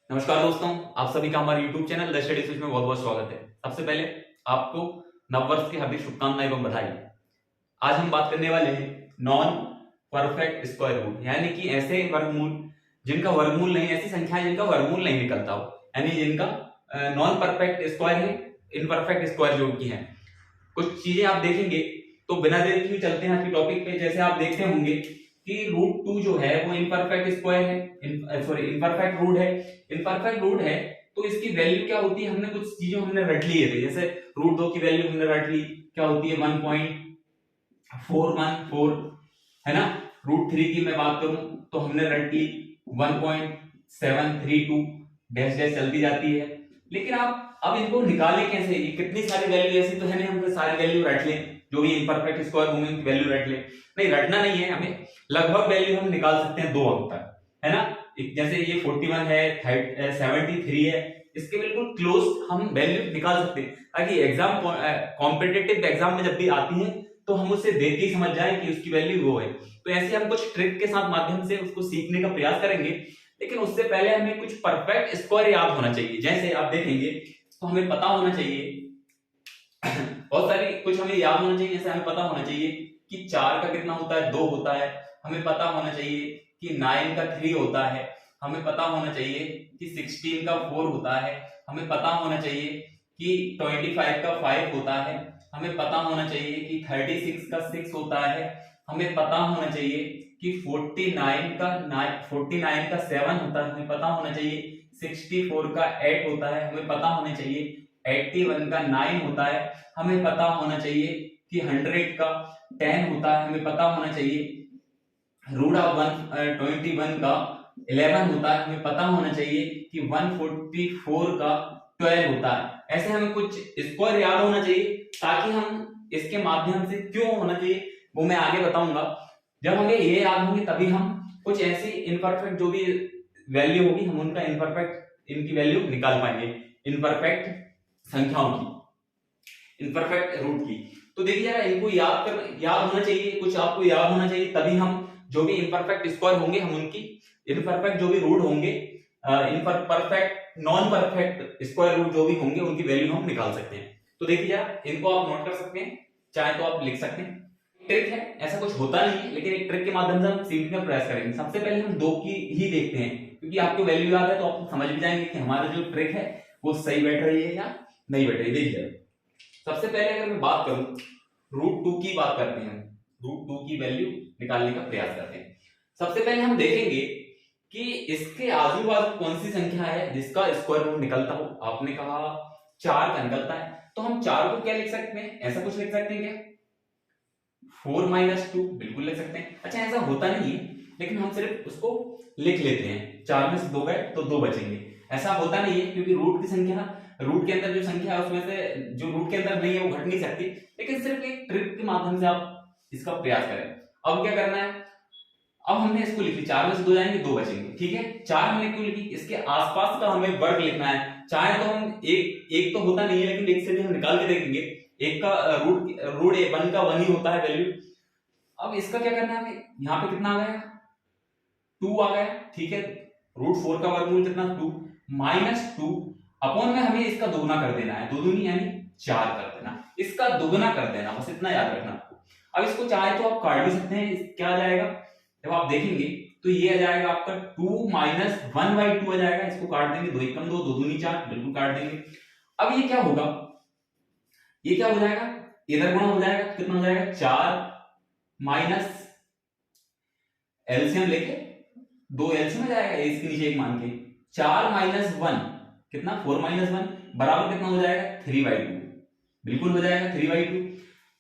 नमस्कार दोस्तों, आप सभी का हमारे YouTube channel the study switch में बहुत बहुत स्वागत है। सबसे पहले आपको नववर्ष की हार्दिक शुभकामनाएं एवं बधाई। आज हम बात करने वाले हैं नॉन परफेक्ट स्क्वायर रूट, यानी कि ऐसे वर्गमूल जिनका वर्गमूल नहीं, ऐसी संख्याएं जिनका वर्गमूल नहीं निकलता हो, यानी जिनका नॉन परफेक्ट स्क्वायर है, इनपरफेक्ट स्क्वायर जो की है। कुछ चीजें आप देखेंगे तो बिना देरी के चलते हैं आज के टॉपिक पे। जैसे आप देखते होंगे कि रूट 2 जो है वो इनपरफेक्ट स्क्वायर है, सॉरी इनपरफेक्ट रूट है। इनपरफेक्ट रूट है तो इसकी वैल्यू क्या होती है, हमने कुछ चीजों हमने रट ली है। जैसे रूट 2 की वैल्यू हमने रट ली, क्या होती है 1.414 है ना। रूट 3 की मैं बात करूं तो हमने रट ली 1.732 डैश डैश चलती जाती है। लेकिन आप अब इनको निकालें कैसे? ये कितनी सारी वैल्यू ऐसी तो है नहीं हम सारी वैल्यू रट लें, जो भी इनपरफेक्ट स्क्वायर होंगे उनकी वैल्यू रट लें। नहीं, रटना नहीं है हमें, लगभग वैल्यू हम निकाल सकते हैं 2 अंक तक, है ना। जैसे ये 41 है, 73 है, इसके बिल्कुल क्लोज हम वैल्यू निकाल सकते हैं, ताकि एग्जाम कॉम्पिटिटिव एग्जाम में जब भी आती है तो हम उसे देख के ही समझ जाए कि उसकी वैल्यू वो है। तो ऐसे हम कुछ ट्रिक के साथ माध्यम से उसको सीखने का प्रयास करेंगे, लेकिन उससे पहले हमें कुछ परफेक्ट स्क्वायर याद होना चाहिए। जैसे आप देखेंगे तो हमें पता होना चाहिए बहुत सारी कुछ हमें याद होना चाहिए। जैसे हमें पता होना चाहिए कि 4 का कितना होता है, 2 होता है। हमें पता होना चाहिए कि 9 का 3 होता है। हमें पता होना चाहिए कि 16 का 4 होता है। हमें पता होना चाहिए कि 25 का 5 होता है। हमें पता होना चाहिए कि 36 का 6 होता है। हमें पता होना चाहिए कि 49 का 7 होता है। हमें पता होना चाहिए 64 का 8 होता है। हमें पता होना चाहिए 81 का 9 होता है। हमें पता होना चाहिए कि 100 का 10 होता है। हमें पता होना चाहिए रूट ऑफ 121 का 11 होता है। हमें पता होना चाहिए कि 144 का 12 होता है। ऐसे हमें कुछ स्क्वायर याद होना चाहिए, ताकि हम इसके माध्यम से क्यों होना चाहिए वो मैं आगे बताऊंगा। जब हमें ये याद होंगे तभी हम कुछ ऐसी इनपरफेक्ट जो भी वैल्यू होगी हम उनका इनकी वैल्यू निकाल पाएंगे, इनपरफेक्ट संख्याओं की, इनपरफेक्ट रूट की। तो देखिए यार, इनको याद होना चाहिए, कुछ आपको याद होना चाहिए, तभी हम जो भी इनपरफेक्ट स्क्वायर होंगे हम उनकी इनपरफेक्ट जो भी रूट होंगे, imperfect non perfect square root जो भी होंगे उनकी वैल्यू हम निकाल सकते हैं। तो देखिए यार, इनको आप नोट कर सकते हैं, चाहे तो आप लिख सकते हैं। ट्रिक है, ऐसा कुछ होता नहीं है, लेकिन एक ट्रिक के माध्यम से हम सीखने का प्रयास करेंगे। सबसे पहले हम 2 की ही देखते हैं, क्योंकि आपको वैल्यू याद है तो आप समझ भी जाएंगे कि हमारा जो ट्रिक है वो सही बैठ रही है या नहीं बैठ रही। देखिए सबसे पहले अगर मैं बात करूं, रूट 2 की बात करते हैं, रूट 2 की वैल्यू निकालने का प्रयास करते हैं। सबसे पहले हम देखेंगे कि इसके आजू बाजू कौन सी संख्या है जिसका स्क्वायर रूट निकलता हो। आपने कहा 4 का निकलता है, तो हम 4 को क्या लिख सकते हैं, ऐसा कुछ लिख सकते हैं क्या, 4 - 2 बिल्कुल लिख सकते हैं। अच्छा, ऐसा होता नहीं है, लेकिन हम सिर्फ उसको लिख लेते हैं। 4 में से 2 गए तो 2 बचेंगे। ऐसा होता नहीं है, क्योंकि रूट की संख्या, रूट के अंदर जो संख्या है उसमें से जो रूट के अंदर नहीं है वो घट नहीं सकती। लेकिन सिर्फ एक ट्रिक के माध्यम से आप इसका प्रयास करें। अब क्या करना है, अब हमने इसको लिख लिया, 4 में से 2 जाएंगे 2 बचेंगे, ठीक है। 4 हमने क्यों लिखी, इसके आसपास का हमें वर्ग लिखना है। चाहे तो हम एक तो होता नहीं है, लेकिन एक से भी हम निकाल के देखेंगे। एक का रूट 1 का 1 ही होता है वैल्यू। अब इसका क्या करना है हमें, यहाँ पे कितना आ गया, 2 आ गया, ठीक है। रूट 4 का वर्गमूल कितना, 2 -2 अपॉन में हमें इसका दोगुना कर देना है, 2 दूनी यानी 4 कर देना, इसका दोगुना कर देना, बस इतना याद रखना आपको। अब इसको चाहे तो आप काट भी सकते हैं, क्या आ जाएगा जब आप देखेंगे तो ये आ जाएगा आपका 2 - 1/2 आ जाएगा। इसको काट देंगे, 2 एकम 2, 2 दूनी 4, बिल्कुल काट देंगे। अब ये क्या होगा, ये क्या हो जाएगा, इधर गुणा हो जाएगा, कितना हो जाएगा 4 माइनस एलसीएम लेके 2 एलसीएम आ जाएगा, इसके नीचे एक मान के 4 - 1 कितना, 4 - 1 बराबर कितना हो जाएगा 3/2, बिल्कुल हो जाएगा 3/2।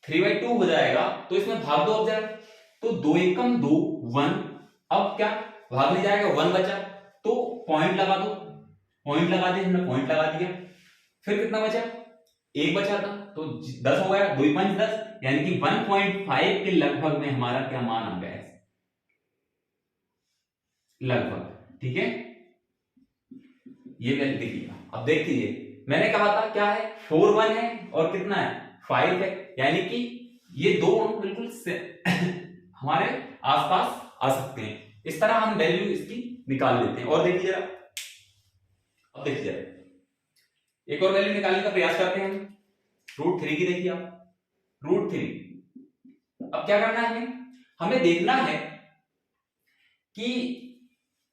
3/2 हो जाएगा तो इसमें भाग दो अब जरा, तो 2 एकम 2 1, अब क्या भाग नहीं जाएगा, 1 बचा, तो पॉइंट लगा दो, पॉइंट लगा दिया हमने, पॉइंट लगा दिया। फिर कितना बचा, 1 बचा था, तो 10 हो गया, 2 5 10, यानी कि 1.5 के लगभग में हमारा क्या मान आ गया है, लगभग, ठीक है। ये वैल्यू देखिएगा, अब देख लीजिए, मैंने कहा था क्या है, 4 1 है और कितना है 5 है, यानी कि ये दो अंक बिल्कुल हमारे आसपास आ सकते हैं। इस तरह हम वैल्यू इसकी निकाल लेते हैं। और देखिए जरा, अब देखिए एक और वैल्यू निकालने का प्रयास करते हैं। √3 की देखिए आप, √3। अब क्या करना है हमें देखना है कि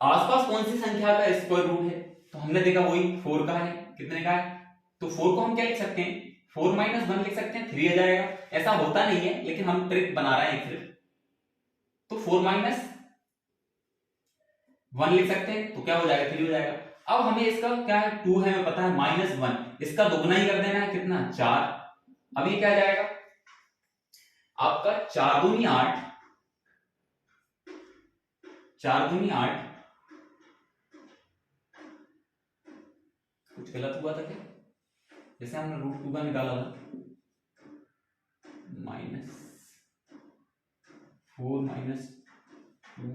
आसपास कौन सी संख्या का स्क्वायर रूट है। तो हमने देखा वही 4 का है, कितने का है, तो 4 को हम क्या लिख सकते हैं, 4 - 1 लिख सकते हैं, 3 आ जाएगा। ऐसा होता नहीं है लेकिन हम ट्रिक बना रहे हैं सिर्फ। तो 4 - 1 लिख सकते हैं, तो क्या हो जाएगा, 3 हो जाएगा। अब हमें इसका क्या है, 2 है हमें पता है, -1 इसका दुगना ही कर देना है, कितना, 4। अब ये क्या जाएगा आपका, 4 दूनी 8, 4 दूनी 8। कुछ गलत हुआ था क्या, जैसे हमने √2 का निकाला था, -4 - 2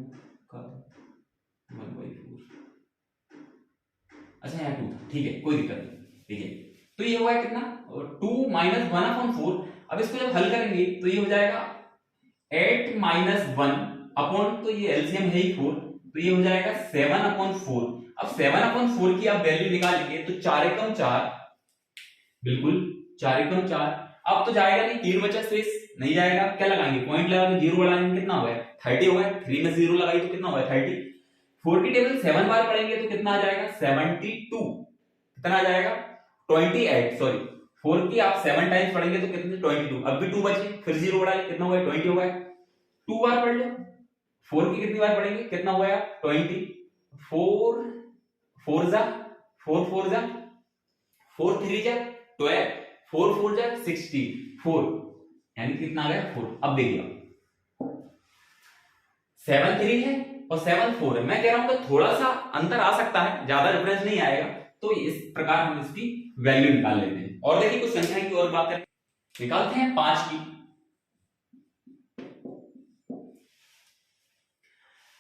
का 1/4। अच्छा यहाँ 2 था, ठीक है, कोई दिक्कत नहीं। ठीक है, तो ये हुआ कितना, 2 - 1/4। अब इसको जब हल करेंगे तो ये हो जाएगा 8 - 1 तो ये एलसीएम है ही 4, तो ये हो जाएगा 7/4। अब 7/4 की आप वैल्यू निकालेंगे तो 4 एकम 4, बिल्कुल 4 एकम 4। अब तो जाएगा नहीं, 3 बचा शेष, नहीं जाएगा। क्या लगाएंगे, पॉइंट लगाएंगे, 0 लगाएंगे, कितना हुआ है, 30 हुआ है। 3 में 0 लगाई तो कितना हुआ है, 30। 4 की टेबल 7 बार पढ़ेंगे तो कितना आ जाएगा, 72। कितना आ जाएगा, 28, सॉरी 4 की आप 7 टाइम्स पढ़ेंगे तो कितने, 22। अब भी 2 बचे, फिर 0 बढ़ाए, कितना हुआ है, 20 हुआ है। 2 बार पढ़ लो, 4 की कितनी बार पढ़ेंगे, कितना हुआ है, 20। 4 4 जा 4 4 जा 4 3 जा 12, 4 4 जा 64, यानी कितना आ गया, 4। अब देखिए 7 3 है और 7 4 है। मैं कह रहा हूं कि थोड़ा सा अंतर आ सकता है, ज्यादा डिफरेंस नहीं आएगा। तो इस प्रकार हम इसकी वैल्यू निकाल लेते हैं। और देखिए कुछ संख्या की और बात करें, निकालते हैं 5 की।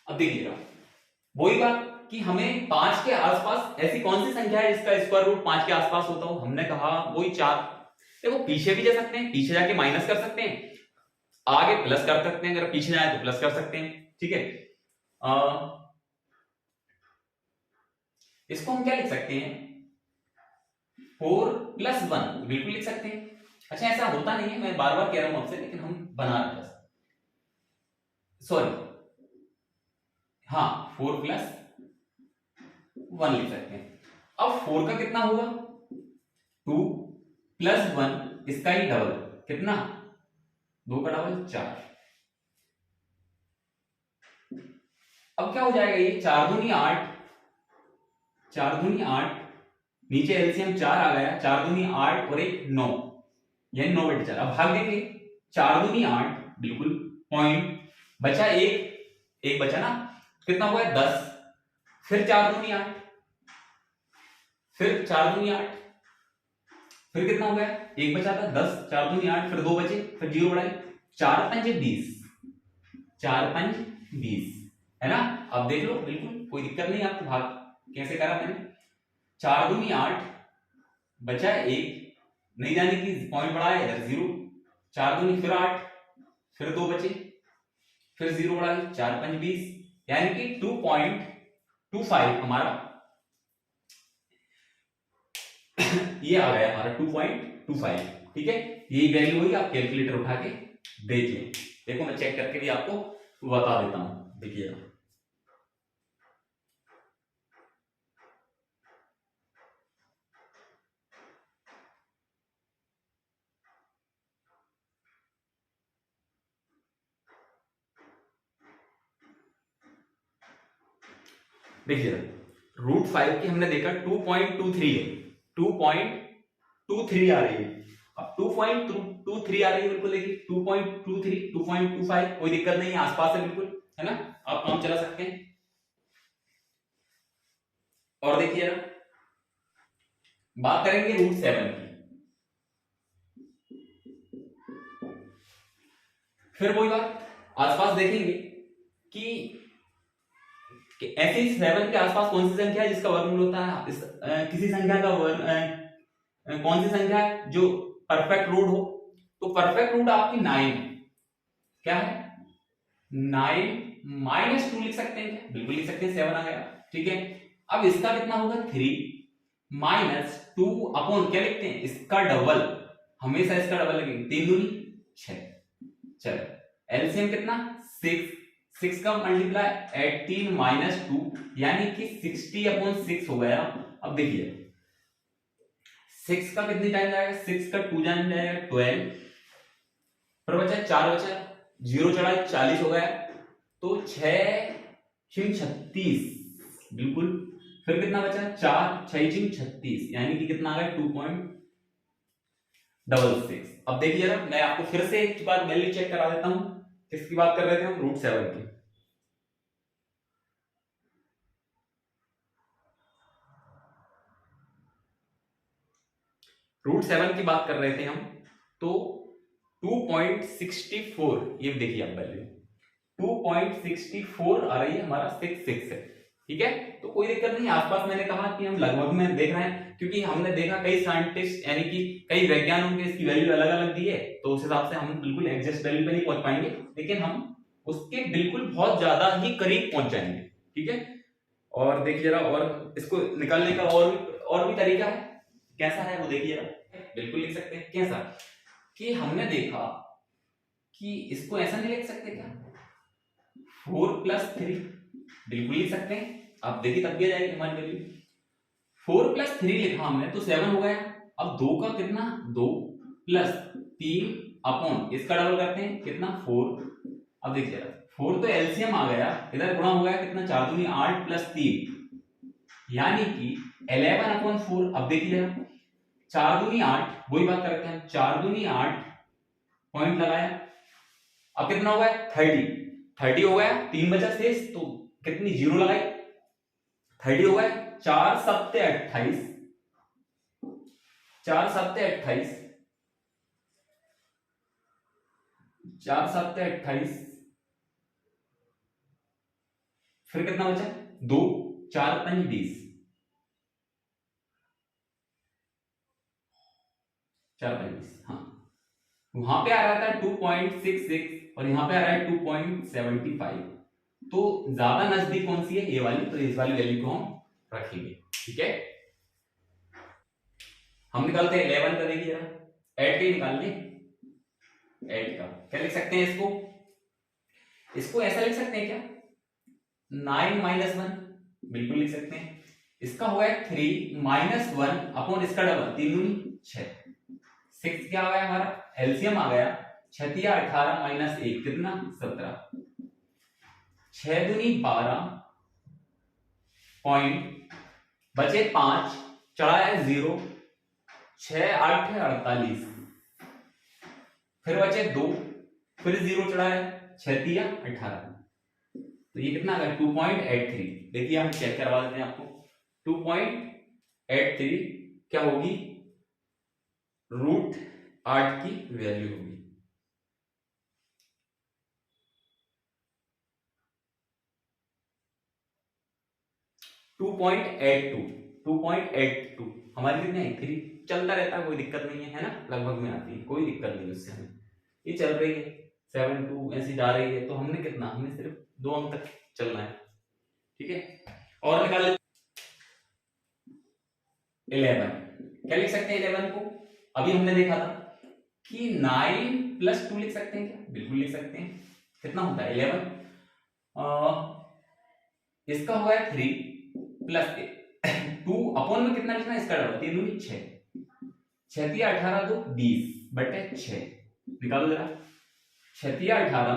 अब देखिएगा वही बात कि हमें 5 के आसपास ऐसी कौन सी संख्या है जिसका स्क्वायर रूट 5 के आसपास होता हो। हमने कहा वही 4। देखो पीछे भी जा सकते हैं, पीछे जाके माइनस कर सकते हैं, आगे प्लस कर सकते हैं, अगर पीछे जाए तो प्लस कर सकते हैं। ठीक है, इसको हम क्या लिख सकते हैं, 4 + 1 बिल्कुल लिख सकते हैं। अच्छा ऐसा होता नहीं है, मैं बार बार कह रहा हूं आपसे, लेकिन हम बना रहे हैं, सॉरी हाँ 4 + 1 लिख सकते हैं। अब 4 का कितना होगा, 2 + 1 इसका ही डबल, कितना, 2 का डबल 4। अब क्या हो जाएगा, ये 4 दूनी 8, 4 दूनी 8, नीचे एलसीएम 4 आ गया, 4 दूनी 8 और 1 9, यानी 9/4। अब भाग देंगे, 4 दूनी 8 बिल्कुल, पॉइंट बचा 1 बचा ना, कितना हुआ है 10, फिर 4 दूनी 8, फिर 4 दूनी 8, फिर कितना हो गया, 1 बचा था 10, 4 दूनी 8, फिर 2 बचे, फिर 0 बढ़ाए, 4 × 5 = 20, 4 × 5 = 20, है ना। अब देख लो, बिल्कुल कोई दिक्कत नहीं, आपको भाग कैसे करा मैंने, 4 दूनी 8 बचा 1, नहीं जाने की पॉइंट बढ़ाया, इधर 0, 4 दूनी फिर 8, फिर 2 बचे, फिर 0 बढ़ाए, 4 × 5 = 20, यानी कि 2.25 हमारा ये आ गया हमारा 2.25। ठीक है, यही वैल्यू हुई, आप कैलकुलेटर उठा के देख लें। देखो मैं चेक करके भी आपको बता देता हूं, देखिएगा देखिएगा √5 की हमने देखा 2.23 है, 2.23 आ रही है। अब 2.23 आ रही है, बिल्कुल देखिए 2.23 2.25 कोई दिक्कत नहीं है, आसपास है बिल्कुल, है ना, आप काम चला सकते हैं। और देखिए बात करेंगे √7 की, फिर वही बात, आसपास देखेंगे कि ऐसे 7 के आसपास कौन सी संख्या है जिसका वर्गमूल होता है, किसी संख्या का कौन सी संख्या है जो परफेक्ट रूट हो। तो परफेक्ट रूट आपकी 9 है, क्या है, 9 - 2 लिख सकते हैं क्या, बिल्कुल लिख सकते हैं, 7 आ गया। ठीक है, अब इसका कितना होगा, 3, माइनस 2 अपॉन क्या लिखते हैं, इसका डबल, हमेशा इसका डबल लगेगा, 3 दूनी 6। चलो एलसीएम कितना 6 का मल्टीप्लाई 18 माइनस 2 यानी कि 60 अपॉन 6 हो गया। अब देखिए 6 का कितनी टाइम जाएगा, 6 का 2 जान जाएगा 12, पर बचा 4 बचा, 0 चढ़ा 40 हो गया, तो 6 36 बिल्कुल। फिर कितना बचा 4 6 36 यानी कि कितना आ गया 2.66। अब देखिए जरा मैं आपको फिर से एक बार वैल्यू चेक करा देता हूं। किसकी बात कर रहे थे हम, √7 की। √7 की बात कर रहे थे हम, तो 2.64 ये देखिए आप वैल्यू 2.64 आ रही है, हमारा 66 है, ठीक है। तो कोई दिक्कत नहीं, आसपास मैंने कहा कि हम लगभग में देख रहे हैं, क्योंकि हमने देखा कई साइंटिस्ट यानी कि कई वैज्ञानिकों के इसकी वैल्यू अलग अलग दी है, तो उस हिसाब से हम बिल्कुल एग्जैक्ट वैल्यू पे नहीं पहुंच पाएंगे, लेकिन हम उसके बिल्कुल बहुत ज्यादा ही करीब पहुंच जाएंगे, ठीक है। और देखिए जरा, और इसको निकालने का और भी तरीका है, कैसा है वो देखिए जरा, बिल्कुल लिख सकते हैं। कैसा कि हमने देखा कि इसको ऐसा नहीं लिख सकते क्या, 4+3 बिल्कुल लिख सकते हैं। आप देखिए तब भी आ जाएगी हमारी वैल्यू। 4+3 लिखा हमने तो 7 हो गया। अब 2 का कितना 2 प्लस 3 अपॉन इसका डबल करते हैं कितना 4। अब देखिए 4 तो एलसीएम आ गया, इधर गुणा हो गया कितना 4 दूनी 8 प्लस 3 यानी कि 11/4। अब देखिए 4 दूनी 8, वही बात करते हैं 4 दूनी 8 पॉइंट लगाया, अब कितना हो गया 30 हो गया, 3 बचा शेष, तो कितनी 0 लगाई 30 हो गया। 4 7 28, 4 7 28, 4 7 28, फिर कितना बचा 2, 4 5 20, 4 5 20, हाँ वहां पे आ रहा था 2.66 और यहां पे आ रहा है 2.75, तो ज्यादा नजदीक कौन सी है ये वाली, तो इस वाली वैल्यू को हम रखेंगे, ठीक है। हम निकालते हैं 11 का, देखिए जरा 8 के निकाल लें, 8 का क्या लिख सकते हैं इसको ऐसा लिख सकते हैं क्या 9 - 1 बिल्कुल लिख सकते हैं। इसका हुआ है 3 - 1 अपॉन इसका डबल 3 दूनी 6, 6 क्या आ गया हमारा एलसीएम आ गया 6 तिया 18 - 1 कितना 17, 6 दूनी 12 पॉइंट बचे 5 चढ़ा है 0, 6 8 48, फिर बचे 2, फिर 0 चढ़ा है 6 तिया 18, तो ये कितना आ गया 2.83। देखिए हम चेक करवा देते हैं आपको, 2.83 क्या होगी √8 की वैल्यू होगी। टू पॉइंट एट टू हमारी कितने 3 चलता रहता है, कोई दिक्कत नहीं है ना, लगभग में आती है, कोई दिक्कत नहीं उससे हमें, ये चल रही है 7 2 ऐसी जा रही है, तो हमने कितना, हमने सिर्फ 2 अंक तक चलना है, ठीक है। और निकाल 11 क्या लिख सकते हैं 11 को, अभी हमने देखा था कि 9 + 2 लिख सकते हैं क्या, बिल्कुल लिख सकते हैं। कितना होता है 11, इसका होगा 3 + 2 अपॉन में कितना लिखना है इसका डबल 3 दूनी 6, 6 तिया 18 2 20 बटे 6 निकालो जरा, 6 तिया 18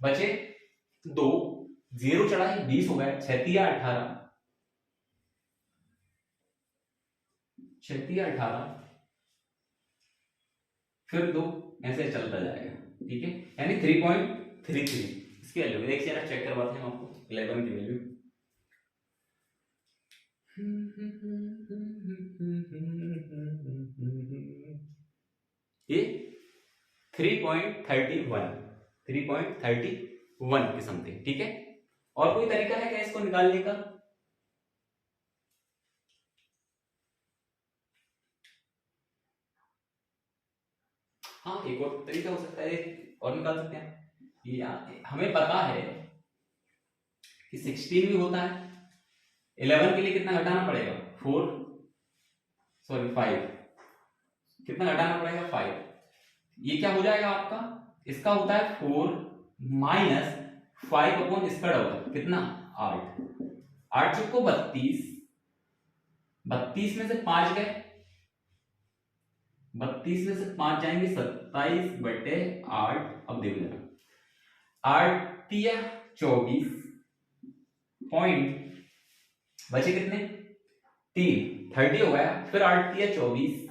बचे 2, 0 चढ़ा है 20 हो गया, 6 तिया 18, 6 तिया 18 फिर 2 ऐसे चलता जाएगा, ठीक है, यानी 3.33 इसकी वैल्यू देखिए जरा, चेक करवाते हैं हम आपको 11 की वैल्यू। ये 3.31 की समथिंग, ठीक है। और कोई तरीका है क्या इसको निकालने का, हाँ एक और तरीका हो सकता है और निकाल सकते हैं। ये हमें पता है कि 16 भी होता है, 11 के लिए कितना घटाना पड़ेगा 5 कितना घटाना पड़ेगा 5। ये क्या हो जाएगा आपका, इसका होता है 4 माइनस 5 अपॉन इसका डबल कितना 8। 8 चौको 32, 32 में से 5 गए, 32 में से 5 जाएंगे 27/8। अब देखो जरा 8 तिया 24 पॉइंट बचे कितने 3, 30 हो गया। फिर 8 तिया 24,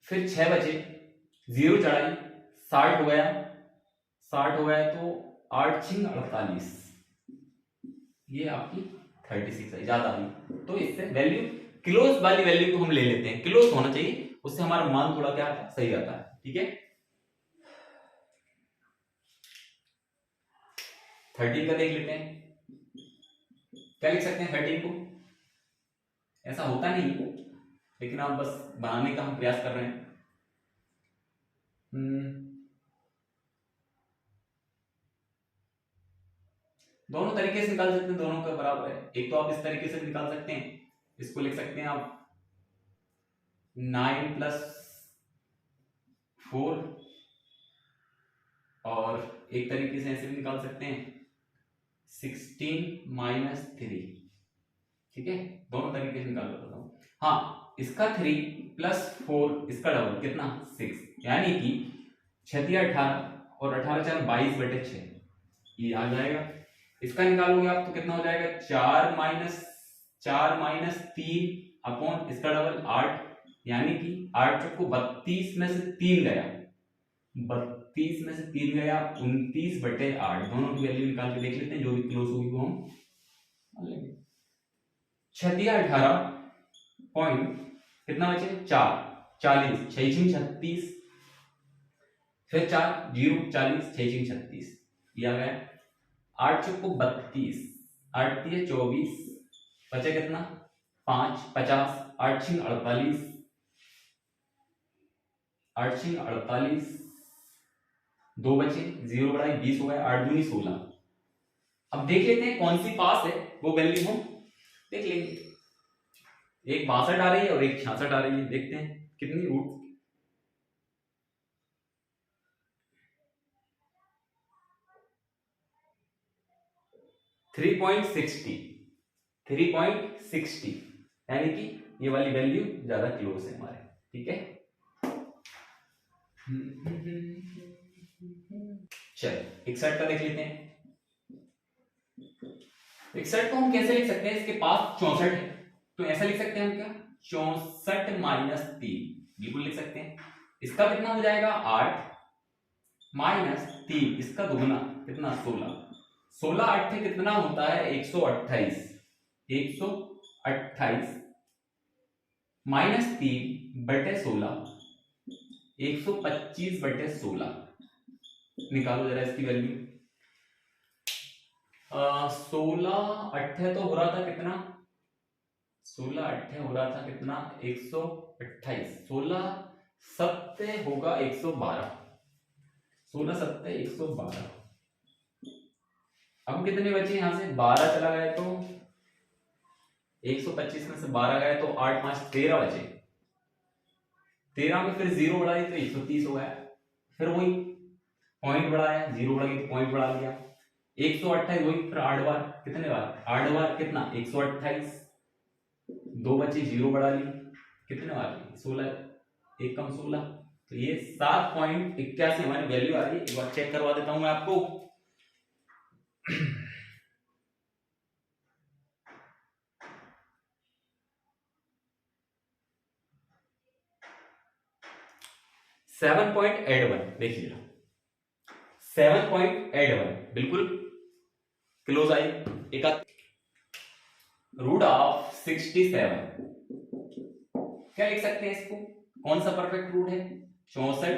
फिर 6 बचे, 0 चढ़ाई 60 हो गया, 60 हो गया तो 8 छिंग 48, ये आपकी 36 है, ज्यादा आई। तो इससे वैल्यू क्लोज वाली वैल्यू को हम ले लेते हैं, क्लोज होना चाहिए, उससे हमारा मान थोड़ा क्या सही आता है। ठीक है 13 का देख लेते हैं, क्या लिख सकते हैं 13 को, ऐसा होता नहीं लेकिन आप बस बनाने का हम प्रयास कर रहे हैं। दोनों तरीके से निकाल सकते हैं, दोनों का बराबर है। एक तो आप इस तरीके से निकाल सकते हैं, इसको लिख सकते हैं आप 9 + 4, और एक तरीके से ऐसे भी निकाल सकते हैं 16 - 3। ठीक है दोनों तरीके से निकाल सकता हूं। हाँ इसका 3 + 4 इसका डबल कितना 6, यानी कि 6 × 18 और 18 × 4 22/6, ये आ जाएगा। इसका निकालोगे आप तो कितना हो जाएगा 4 - 3 अपॉन इसका डबल 8, यानी कि 8 चौको 32 में से 3 गया, 32 में से 3 गया 29/8। दोनों की वैल्यू निकाल के देख लेते हैं, जो भी क्लोज होगी वो हम मान लेंगे। 6 × 18 पॉइंट कितना बचे 4, 40, 6 × 36, फिर 4 0 40, 6 × 36, ये आ गया। 8 चौको 32, 8 × 24, बचा कितना 5 50, 8 × 48, 8 × 48, 2 बचे, 0 बढ़ाई 20 हो गया, 8 दूनी 16। अब देख लेते हैं कौन सी पास है, वो वैल्यू हम देख लेंगे। एक 62 आ रही है और एक 66 आ रही है, देखते हैं कितनी रूट। थ्री पॉइंट 60 यानी कि ये वाली वैल्यू ज्यादा क्लोज है हमारे। ठीक है चल 61 का देख लेते हैं। 61 को हम कैसे लिख सकते हैं, इसके पास 64 है तो ऐसा लिख सकते हैं हम क्या 64 - 3, बिल्कुल लिख सकते हैं। इसका कितना हो जाएगा 8 - 3, इसका दुगना कितना 16, 16 8 कितना होता है 128, 128 - 3/16, 125/16। निकालो जरा इसकी वैल्यू। 16 8 तो हो रहा था कितना, 16 8 हो रहा था कितना 128, 16 7 होगा 112, 16 7 112। अब कितने बचे यहां से 12 चला गया तो 125 में से 12 गए तो 8 5 13 बचे, 13 में फिर 0 बढ़ा दी तो 130 हो गया, फिर वही पॉइंट बढ़ाया, 0 बढ़ा तो पॉइंट बढ़ा लिया, 128 वही फिर 8 बार, कितने बार 8 बार कितना 128, 2 बचे 0 बढ़ा ली, कितने बार 16, 1 कम 16, तो ये 7.81 हमारी वैल्यू आ रही है। एक बार चेक करवा देता हूं मैं आपको। सेवन पॉइंट 81 देखिए 7.81 बिल्कुल क्लोज आई। एक √67 क्या लिख सकते हैं इसको, कौन सा परफेक्ट रूट है 64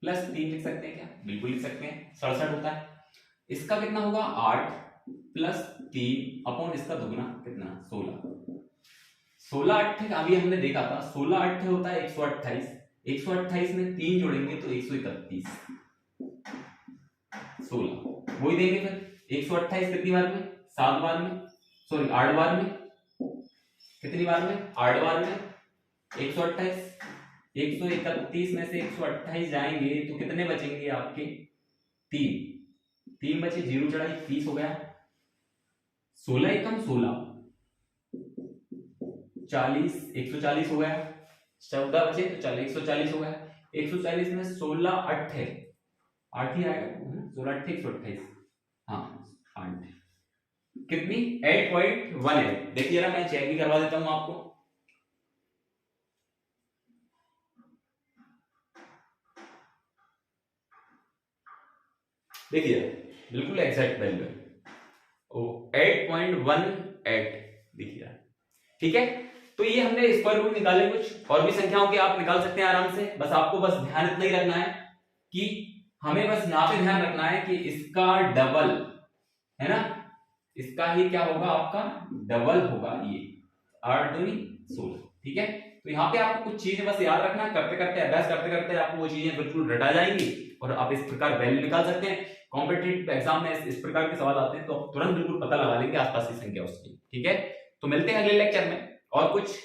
+ 3 लिख सकते हैं क्या, बिल्कुल लिख सकते हैं 67 होता है। इसका कितना होगा 8 + 3 अपॉन इसका दुगना कितना 16, 16 8 अभी हमने देखा था 16 8 होता है 128, 128 में 3 जोड़ेंगे तो 131, 16 वही देंगे फिर 128 कितनी बार में 7 बार में, सॉरी 8 बार में, कितनी बार में, 8 बार में 128, 131 में से 128 जाएंगे तो कितने बचेंगे आपके, 3 बचे, 0 चढ़ाई 30 हो गया, 16 एकम 16, 40, 140 हो गया, 14 बचे तो चल 140 हो गया, 140 में 16 8 है, 8 ही आएगा, 16 8 128, हाँ 8, कितनी 8.18। देखिए ना, मैं चेक भी करवा देता हूं आपको, देखिए बिल्कुल एग्जैक्ट वैल्यू है, 8.18 देखिए, ठीक है। तो ये हमने स्क्वायर रूट निकाले, कुछ और भी संख्याओं के आप निकाल सकते हैं आराम से, बस आपको बस ध्यान इतना ही रखना है कि हमें बस यहाँ पे ध्यान रखना है कि इसका डबल है ना, इसका ही क्या होगा, आपका डबल होगा, ये 8 दूनी 16, ठीक है। तो यहाँ पे आपको कुछ चीजें बस याद रखना, करते करते अभ्यास करते करते आपको वो चीजें बिल्कुल रटा जाएंगी और आप इस प्रकार वैल्यू निकाल सकते हैं। कॉम्पिटिटिव एग्जाम में इस प्रकार के सवाल आते हैं तो आप तुरंत बिल्कुल पता लगा लेंगे आसपास की संख्या उसकी, ठीक है। तो मिलते हैं अगले लेक्चर में और कुछ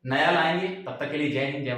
नया लाएंगे, तब तक के लिए जय हिंद जय